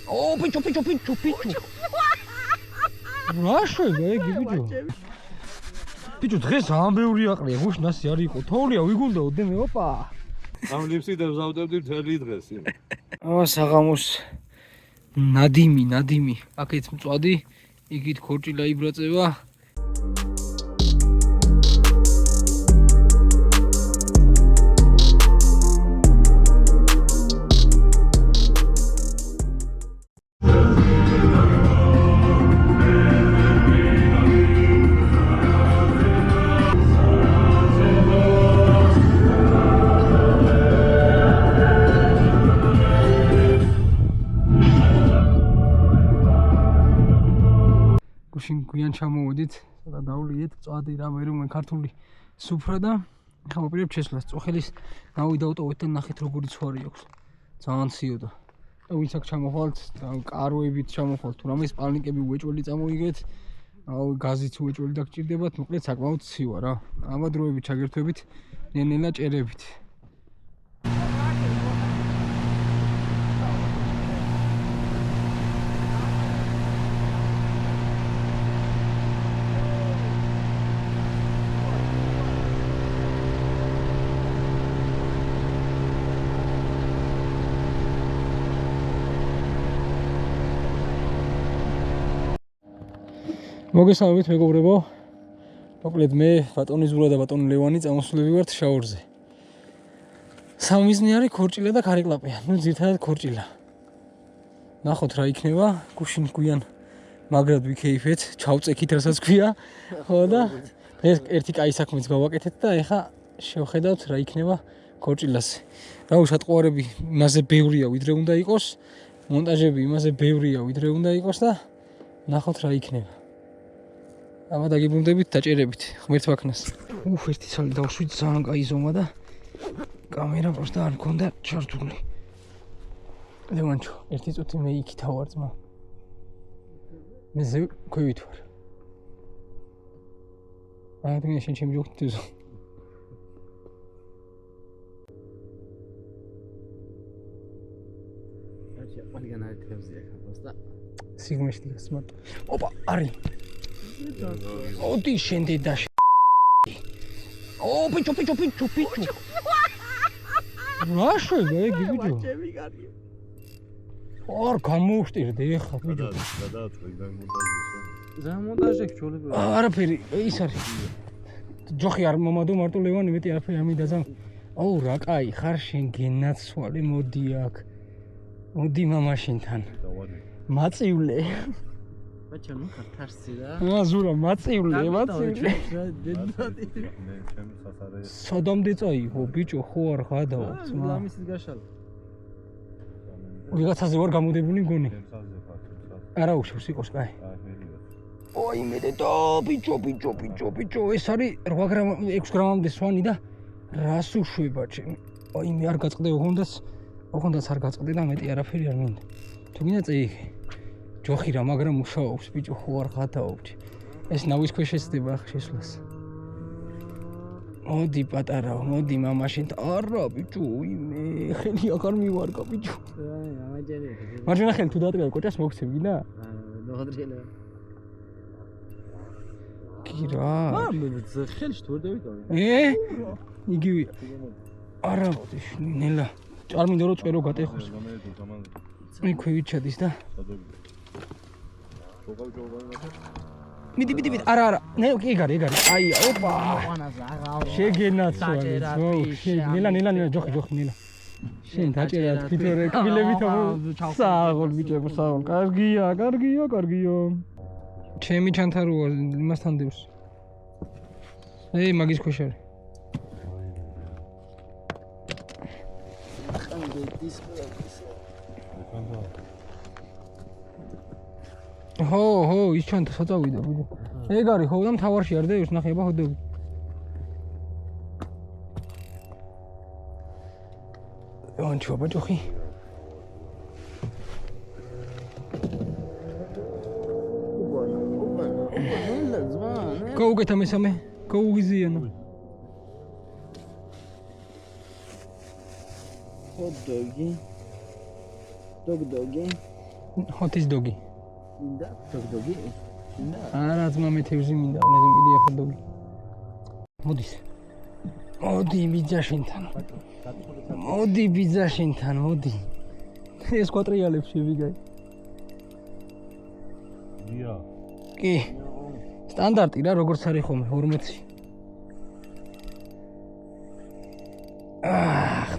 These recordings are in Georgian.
ო ბიჭო რა შეიძლება ეგ ბიჭო ბიჭო დღეს ამბეული აყრია გუშნასი არ იყო თოვლია ვიგულდა ოდემე ოპა ამ ლიფსი და ვზავდებდი მთელი დღეს საღამოს ნადიმი აქეთ მწვადი იგით ქორჭილა იბრაწება გვიან ჩამოვედით და დავლიეთ წვადი რა მე რომ ქართული სუფრა და ახლა მოპირებ ჩესლას წოხელის ნავი დავტოვეთ და ნახეთ როგორი ცვარი აქვს ძალიან ციოდა და ვინც აქ ჩამოხვალთ და კაროებით ჩამოხვალთ თუ რამე სპალნიკები უეჭველი წამოიგეთ გაზიც უეჭველი დაგჭირდებათ მოკლედ საკმაოდ ცივა რა ამა დროებით ჩაგერთვებით ნენელა ჭერებით მოგესალმებით მეგობრებო. მოკლედ მე ბატონი ზურა და ბატონი ლევანი წამოსვლები ვართ შაურზე. სამიზნე არის ქორჭილა და ქარეკლაპია. ნუ ძირთადად ქორჭილა. ნახოთ რა იქნება. გუშინ გვიან მაგრად ვიქეიფეთ, ჩავწექით რასაც ქვია. ხო და ეს ერთი კაი საქმეც გავაკეთეთ და ეხა შევხედავთ რა იქნება ქორჭილაზე. რავი შატყუარები იმაზე ბევრია ვიდრე უნდა იყოს. მონტაჟები იმაზე ბევრია ვიდრე უნდა იყოს და ნახოთ რა იქნება. ამა დაგიბრუნდებით დაჭერებით ღმერთ ვაქნას. ერთი ცალი დავშვით ძალიან კაი ზომა და კამერა პროსტა არ მქონდა ჩართული. ლევანჩო, ერთი წუთი მე იქით ვარ ძმა. მე ზე ქვევით ვარ. აღდგენ შენ ჩემი ჯოხტი ზო. აჩა, ყველგან არის თევზია ხა პროსტა. სიგმეში გასმარტ. ოპა, არის ოდი შენ დედა ო ბიჭო რა შეიძლება ეგ ბიჭო არ გამოვშტირდე ეხა ბიჭო გამონტაჟე ჩოლები არაფერი ის არის ჯოხი არ მომადო მარტო ლევანი მეტი არაფერი არ მიდაძამ აუ რა კაი ხარ შენ გენაცვალე მოდი აქ მოდი მამაშენთან მაწივლე ბაჭო ნუ ხართარსი და ზურა მაწივლე სოდომდე წაიღო ბიჭო ხო არ გადაო ლამისის გაშალა ვიღაცაზე ვარ გამოდებული მგონი არა უშავს იყოს კაი ოი მე და ბიჭო ეს არის 8 გრამ 6 გრამამდე სვანი და რას უშვება ჩემი ოი მე არ გაწყდე ოღონდაც არ გაწყდე და მეტი არაფერი არ მინდა თუ გინდა წაიღე ჯოხი რა მაგრამ მუშაობს ბიჭო ხო არ გადაობდი ეს ნავის ქვეშ ესდება ახ შესვლას მოდი პატარაო მოდი მამაშენ არა ბიჭო იმე ხელი აღარ მივარგა ბიჭო მარჯვენა ხელი თუ დაადგა კოჭას მოგცემ გინდა ნოღადრიელა კი რა ხელში თუ ვერ დავიკავე იგივე არა მოდი ნელა ჭარმინდა რომ წვერო გატეხოს მე ქვევით ჩადის და მიდი არა ნე ეგ არის აი ოპა შეგენაცვალე ნელა ჯოხი ნელა შენ დაჭერა თვითონ კბილებით საღოლ ბიჭო საღოლ კარგია ჩემი ჩანთაროა იმასთან დევს მაგის ქვეშ არის ხო ის ჩანთა საწავიდა ბიჭო ეგ არის ხო და მთავარში არ დევს ნახე აბა ხოდები ანჩო ბაჭოხი კოუგეთა მესამე კოუგიზიანო ჰოთ დოგი Hot dog-ი. მინდა დოგი? მინდა? არა, ძმა მე თევზი მინდა, უნდა კიდე hot dog-ი. მოდის. მოდი ბიძაშენთან. მოდი ბიძაშენთან, მოდი. ეს კვატრიალებს შევიგай. დია. კი. სტანდარტი რა, როგორც არის ხოლმე 40-ში.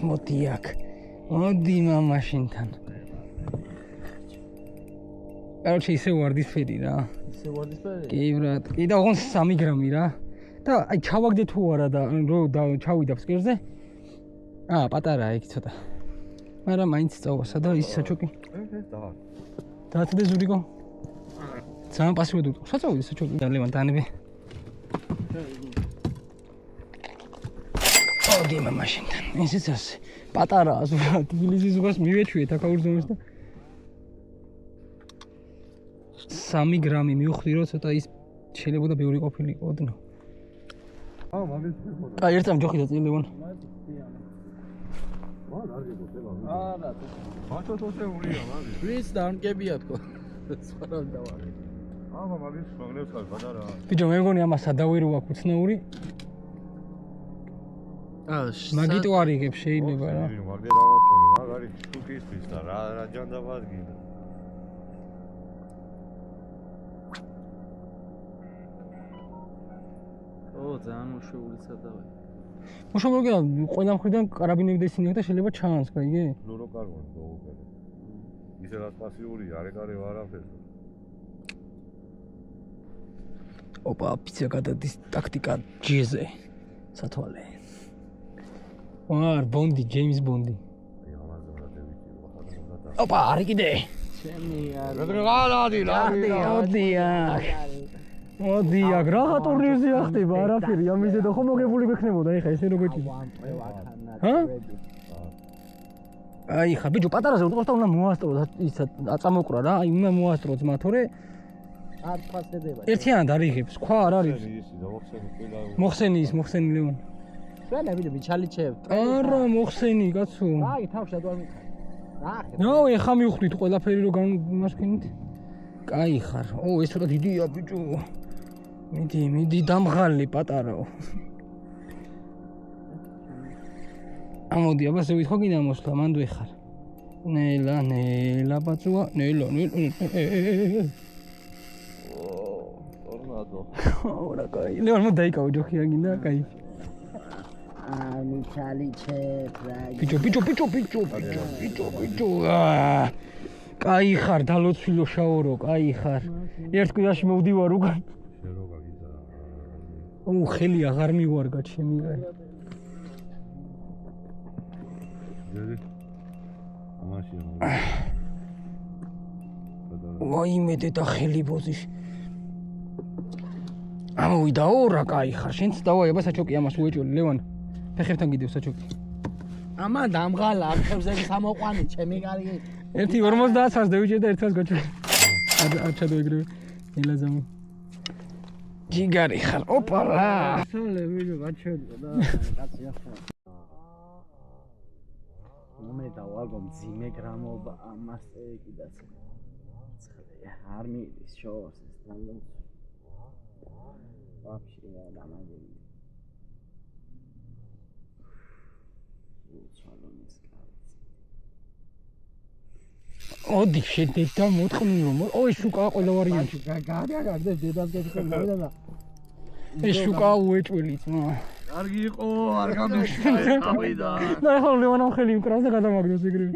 მოდი აქ. მოდი მამაშენთან. Короче, ისე ვარდისფერი რა. ისე ვარდისფერი? კი, ბრატ. კი და ოღონდ 3 გრამი რა. და აი ჩავაგდე თუ არა და ჩავიდა ფსკერზე. პატარაა იქ ცოტა. მაგრამ მაინც წავასა და ის საჩოკი. დაათდე ზურიკო. ძალიან პასივად უტყო. საწავდი საჩოკი და ლევან დანები. ოდი მამაშენთან. ესეც ასე. პატარაა ზურა. თბილისის ზურას მივეჩვიეთ აქაურძომეს და 3 გრამი მივხვდი რომ ცოტა ის შეიძლება ბევრი ყოფილიყო ოდნავ. მაგის აი ერთ წამ ჯოხი და წილი ლევან. არა. მათო თოთეულია მაგის. ვის დამკებია თქო. სხვა რა დავარი. მაგის მაგნებს ხარ პატარა. ბიჭო მე მგონი ამას სადავერო აქვს უცნაური. მაგიტო არ იღებს შეიძლება რა. მაგე დავატყორი, მაგ არის შუქისთვის და რა ჯანდაბადგინა. ძალიან მოშეული სადავე. მოშობლოა ყველა მხრიდან კარაბინები და ისინი და შეიძლება ჩანს, გაიგე? ნუ რო კარგონი დაუყარე. ისე რა პასიური არეკარე არაფერს. ოპა, პიცა გადადის ტაქტიკა ჯეზე. სათვალე. ბონდი, ჯეიმს ბონდი. აი ამაზე რა დევიჭი, ოპა, არი კიდე. ჩემი არ. მოდი აქ. მოდი აქ, რა ტურნირზე ახდება არაფერი, ამაზე და ხომ მოგებული გექნებოდა ეხა ესე როგორ ჭირდება. ჰა? აი ხა ბიჭო პატარაზე უყურთ და უნდა მოასტრო ისა აწამოკრა რა, აი უნდა მოასტრო ძმა, თორე არ ფასდება. ერთიანად არიღებს, სხვა არ არის. ისი დავახსენე ყველა. მოხსენი ლევან. ჩვენები ბიჩალიჩებ. არა, მოხსენი კაცო. აი თავშად ვარ მიხარ. რა ხე? ნო, ეხა მივხვდით ყველაფერი რო გამაშკინით. კაი ხარ. ეს ცოტა დიდია ბიჭო. მიდი დამღალი პატარაო. ამოდი აბა ზევით ხო კიდე მოსვლა მანდ ვეხარ. ნელა ბაცუა, ნელა. ტორნადო. ორა კაი. ლევან მო დაიკავო ჯოხი რა გინდა, კაი. მიჩალიჩებ რა. ბიჭო. კაი ხარ, დალოცვილო შაორო, კაი ხარ. ერთ კვირაში მოვდივარ უკან. შეროგა გიზა. ხელი აღარ მივარგა ჩემი რა. ძელი. ამაში რა. ვაიმე და ხელი ბოზიში. ამოვიდა ორა კაი ხარ, შენც დავაი აბა საჩოკი ამას უეჭველი ლევან. ფეხებთან გიდევ საჩოკი. ამან დამღალა ახებს ეგ სამოყვანი ჩემი კარგი. ერთი 50-ს დავიჭერ და ერთს გაჩვენ. არ ჩადოიგრე. ელაზამი. ჯიგარი ხარ. ოპა რა. სოლე ვიდეო გაჩვენდა და კაცი ახლა. მომე დავაგო მძიმე გრამობა ამას ეკიდაც. ცხლე არ მიდის შორს ეს თანდო. ვაფშე რა დამაგები. ოდი შედი და მოტყნი რომ ოი შუკა ყველა ვარიანტი გადაგაგდე დედამზე ხომ და ეს შუკა უეჭველი ძმა კარგი იყო, არ გამიშვა წავიდა. და ახლა ლევანამ ხელი უკრავს და გადამაგდოს ეგრევე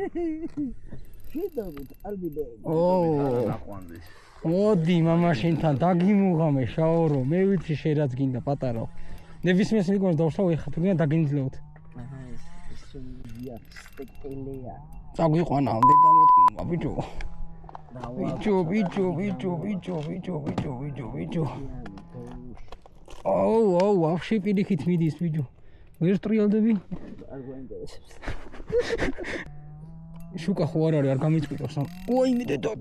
შედავით ალბიდე აყვანდეს. ოდი მამაშენთან დაგიმუღამე შაორო მე ვიცი შენ რაც გინდა პატარაო ნებისმიერ მიგონს დავშავ ეხა თუ გინდა დაგინძლევთ აჰა ეს შემია სპექტელია წაგვიყვანა ამდე დამოტყნა ბიჭო ბიჭო აუ ვაფშე პირიქით მიდის ბიჭო ვერ ტრიალდები არ გვაინტერესებს შუკა ხო არ არის არ გამიწვიროს ოი მე დედა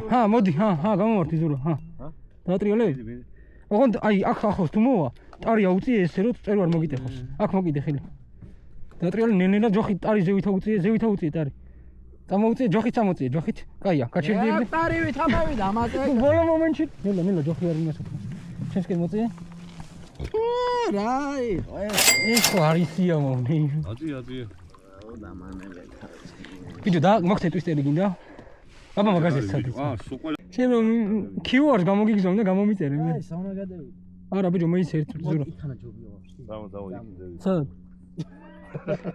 ჰა მოდი გამომართი ზურა დაატრიალე ოღონდ აი აქ ახოს თუ მოვა ტარი აუწიე ესე რომ წერო არ მოგიტეხოს აქ მოგიდე ხელი დაატრიალე ნენელა ჯოხი ტარი ზევითა უწიე ტარი გამოუწია, ჯოხით წამოწია, ჯოხით. კაია, გაჩერდიები. ტარივით ამავიდა ამაზე. ბოლო მომენტში. ნელა, ჯოხი არ იმას უთმოს. ჩვენსკენ მოწია? რა იყო ეს ხო არის სიამოვნე. აზია. და მანელე ბიჭო, და მოგცე ტვისტერი გინდა? აბა მაგაზეც სადის. სულ შენ keyword გამოგიგზავნე და გამომიწერე მე. აი საუნა გადავიდა არა ბიჭო, მე ისე ერთ ზურა. იქანა ჯობია ვაფშე დავა იქიდები. სად?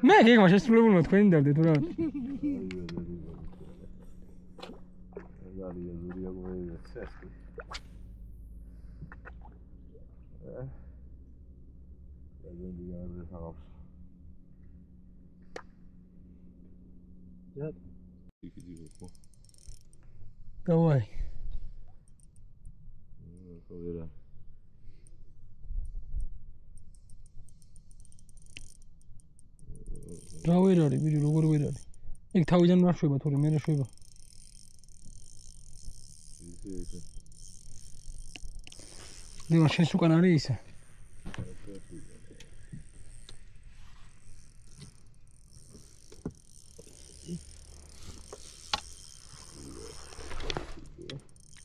მე გიგმა შესრულებულმა თქვენი დარდე თუ რა. ზარია ზურია გვეცეს. ზარია საღავს. Ja. იქიდები ხო? დავაი. ვერა. რა ვერ არის ბიჭო, როგორ ვერ არის? იქ თავიდან რა შვება თორე მე რა შვება? ისე. ნუ შენს უკან არის ისე.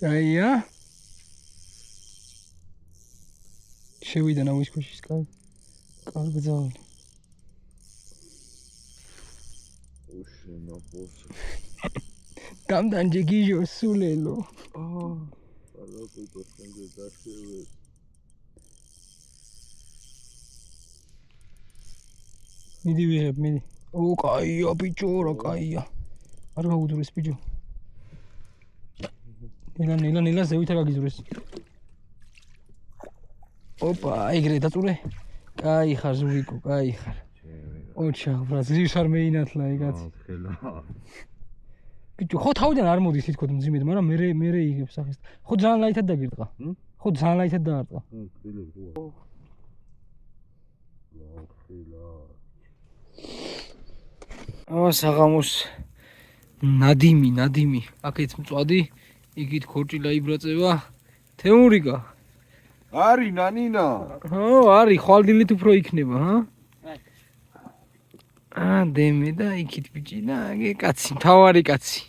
აია. შევიდა ნავის ქუჩის კარგი ძაღლი. უშენო ბოს. გამდანჯე გიჟო სულელო. ალოკი გოსენდე დაშევე. მიდი ვიღებ, მიდი. ო, კაია ბიჭო, რა კაია. არ გაუძურეს ბიჭო. ნელა ზევითა გაგიზურეს. ოპა, ეგრე დაწურე. კაი ხარ ზურიკო, კაი ხარ. ოჩა, ბრაზ, ჟიშარ მეინათლა ეგაც. ხელა. ბიჭო, ხო თავიდან არ მოდის თითქოს მძიმედ, მაგრამ მე იღებს სახეს. ხო ძალიან ლაითად დაგირტყა. ხო ძალიან ლაითად დაარტყა. ხილე როა. ხილა. საღამოს ნადიმი. აქეთ მწვადი, იქით ქორჭილა იბრაწება. თემურიკა. არი ნანინა. ხო, არის, ხვალდილით უფრო იქნება, ჰა? დემე და იქით ბიჭი და ეგ კაცი, მთავარი კაცი.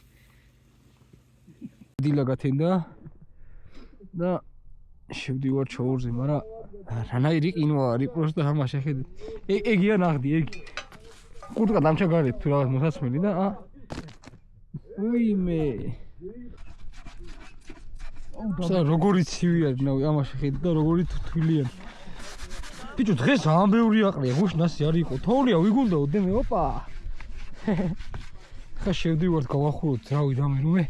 დილა გათენდა და შევდივარ ჩაურზე, მაგრამ რანაირი ყინვა არის, პროსტა ამა შეხედეთ. ეგია ნახდი, ეგ. კურტკა დამჭა გარეთ თუ რაღაც მოსასმელი და უიმე. სა როგორი ცივი არის, ნავი ამა შეხედეთ და როგორი თვლიანი. ბიჭო, დღეს ამბეული აყრია, გუშნასი არ იყო. თოვლია ვიგუნდაო დემე, ოპა. ხა შევდივართ გავახუროთ, რავი დამე რომ მე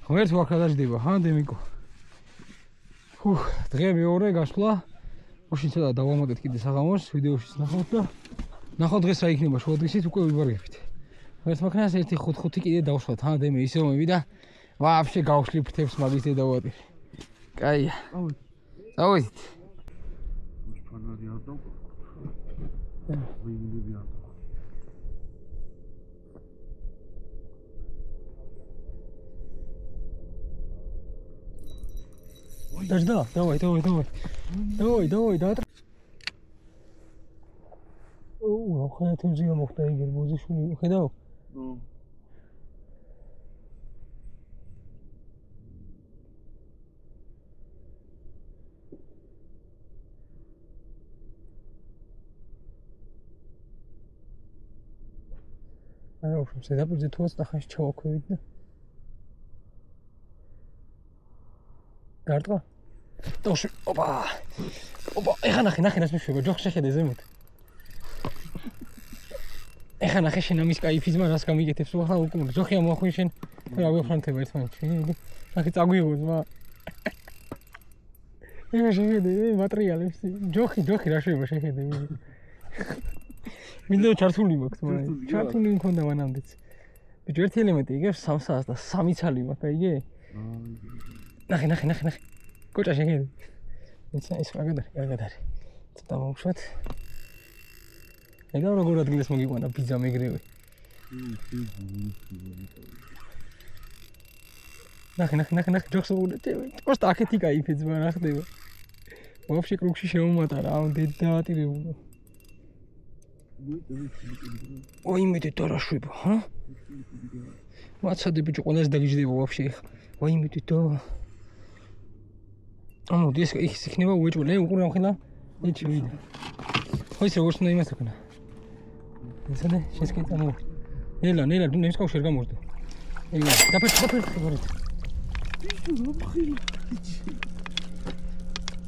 ღმერთ ვარ გადაждდება, ჰა დემიკო. დღე მეორე გასვლა. უშინ ცოტა დავამატეთ კიდე საღამოს, ვიდეოშიც ნახავთ და ნახავთ დღეს რა იქნება შუადღისით უკვე ვიბარგებით. ღმერთ მაქნას 1.5 კიდე დავშვათ, ჰა დემე ისე მომები და ვაფშე გავშლი ფრთებს მაგის დე დავატირე. კაია. წავედით. ფანარი არ დავყო. ვიგები არ. დაжда, давай. Давай, დაატრ. ოუ, ახლა თემზია მოხდა იგერ ბოზიშვილი, ხედავ? არა, უფრო ზედაპირზე თუ აწახაში ჩავაქვევით და გარტყა? დოშ, ოპა, ეხა ნახე, რას მეშვება, ჯოხს შეხედე ზემოთ. ეხა ნახე შენ ამის кайფიზმა რას გამიგეთებს, ახლა უკუნ ჯოხია მოახვი შენ, რა ვიფრანტება ერთმანეთში, ნახე წაგვიღო ზმა. ეხა შეხედე, მატერიალებს, ჯოხი რა შეიძლება შეხედე. მინდა ჩართული მაქვს, მაგრამ ჩართული მქონდა მანამდეც. ბიჭო, ერთი ელემენტი იგებს 3 საათს და 3 ცალი მაქვს, აიგე? ნახე. კოჭა შეხედე. ეს კარგად არის. ცოტა მოვუშვათ. ეგა როგორ ადგილას მოგიყვანა პიცა მეგრევე. ნახე, ჯოხს უყურეთ. просто აქეთი кайფიც რა ხდება. ვაფშე კრუგში შემომატარა, ამ დაატირებულო. ой მე და შვება, ჰა? მაცადე ბიჭო ყველას დაგიჯდება ვაფშე ხა. ой მე და ანუ ეს იქნება უეჭველი, უყურე ახლა. ეჩი ვიდა. ხო ის როგორც უნდა იმას აკნა. ესენე შესკეთა მო. ნელა დუ ნემს ხავ შერ გამორდა. ელა დაფერთ ხებარით.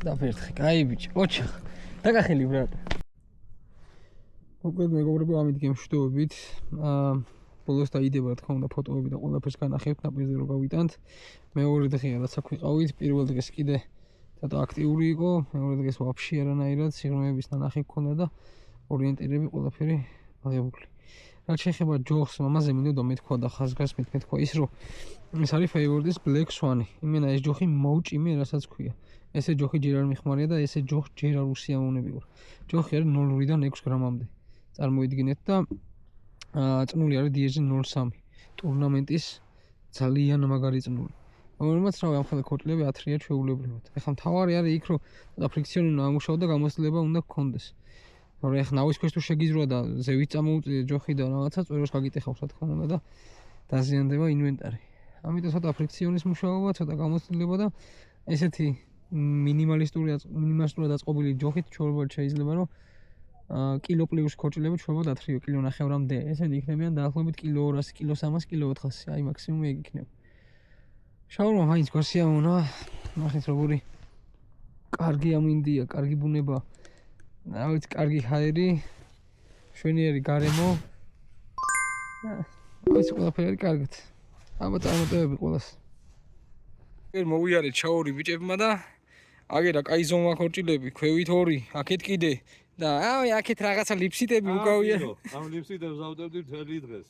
დაფერთ ხე, კაი ბიჭო, ოჩახ. დაგახელი ბრატ. მოკლედ მეგობრებო, ამით გემშვიდობებით. ბოლოს დაიდება რა თქმა უნდა ფოტოები და ყველაფერს განახებთ, ნაპირზე რო გავიტანთ. მეორე დღეა რაც აქ ვიყავით, პირველ დღეს კიდე ცოტა აქტიური იყო, მეორე დღეს ვაფშე არანაირად სიღრმეების ნანახი გქონდა და ორიენტირები ყველაფერი აღებული. რაც შეეხება ჯოხს, მამაზე მინდოდა მეთქვა და ხაზგასმით მეთქვა ის რომ ეს არის ფეივორდის Black Swan-ი. იმენა ეს ჯოხი მოუჭიმე, რასაც ქვია. ესე ჯოხი ჯერ არ მიხმარია და ესე ჯოხი ჯერ არ უსიამოვნებია. ჯოხი არის 0-დან 6 გრამამდე. წარმოიდგინეთ და წნული არის დიეზი 0.3. ტურნამენტის ძალიან მაგარი წნული. რომელმაც რავი ამ ხალხი ქორწილები 10-რია ჩვეულებრივად. ეხლა მთავარი არის იქ რომ და ფრიქციონი უნდა ამუშაო და გამოცდილება უნდა გქონდეს. მაგრამ ეხლა ნავის ქვეშ თუ შეგიზრვა და ზევით წამოუწიე ჯოხი და რაღაცა წვეროს გაგიტეხავს რა თქმა უნდა და დაზიანდება ინვენტარი. ამიტომ ცოტა ფრიქციონის მუშაობა, ცოტა გამოცდილება და ესეთი მინიმალისტურად დაწყობილი ჯოხით ჩვეულებრივად შეიძლება რომ კილო პლუს ქორწილები ჩვეულებრივად 10 კილო ნახევრამდე. ესენი იქნებიან დაახლოებით კილო 200, კილო 300, კილო 400. აი მაქსიმუმი ეგ იქნება. შაურმა მაინც გასიამოვნა. ნახეთ როგორი კარგი ამინდია, კარგი ბუნება. რა ვიცი, კარგი ჰაერი, შვენიერი გარემო. ეს ყველაფერი არის კარგად. აბა წარმატებები ყველას. ეგ მოვიარეთ შაური ბიჭებმა და აგერა კაი ზომა ქორჭილები, ქვევით 2, აქეთ კიდე და აი აქეთ რაღაცა ლიფსიტები უკავია. ამ ლიფსიტებს ავდებდი მთელი დღეს.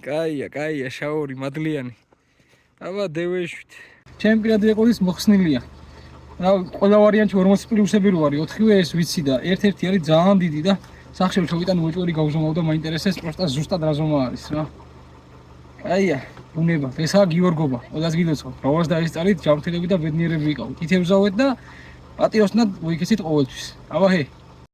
კაია, შაური მადლიანი. აბა დევეშვით. ჩემი პირადი რეკორდის მოხსნილია. რა ყველა ვარიანტი 40 პლუსები რო არის, 4-ვე ეს ვიცი და ერთ-ერთი არის ძალიან დიდი და სახში შევიტან უეჭველი გავზომავ და მაინტერესებს პროსტა ზუსტად რა ზომა არის რა. კაია, ბუნება, ესაა გიორგობა, ყველას გილოცავთ. ბრალს დაისწარით, ჯანმრთელები და ბედნიერები ვიყავით. ითევზავეთ და პატიოსნად მოიქცეთ ყოველთვის. აბა ჰე.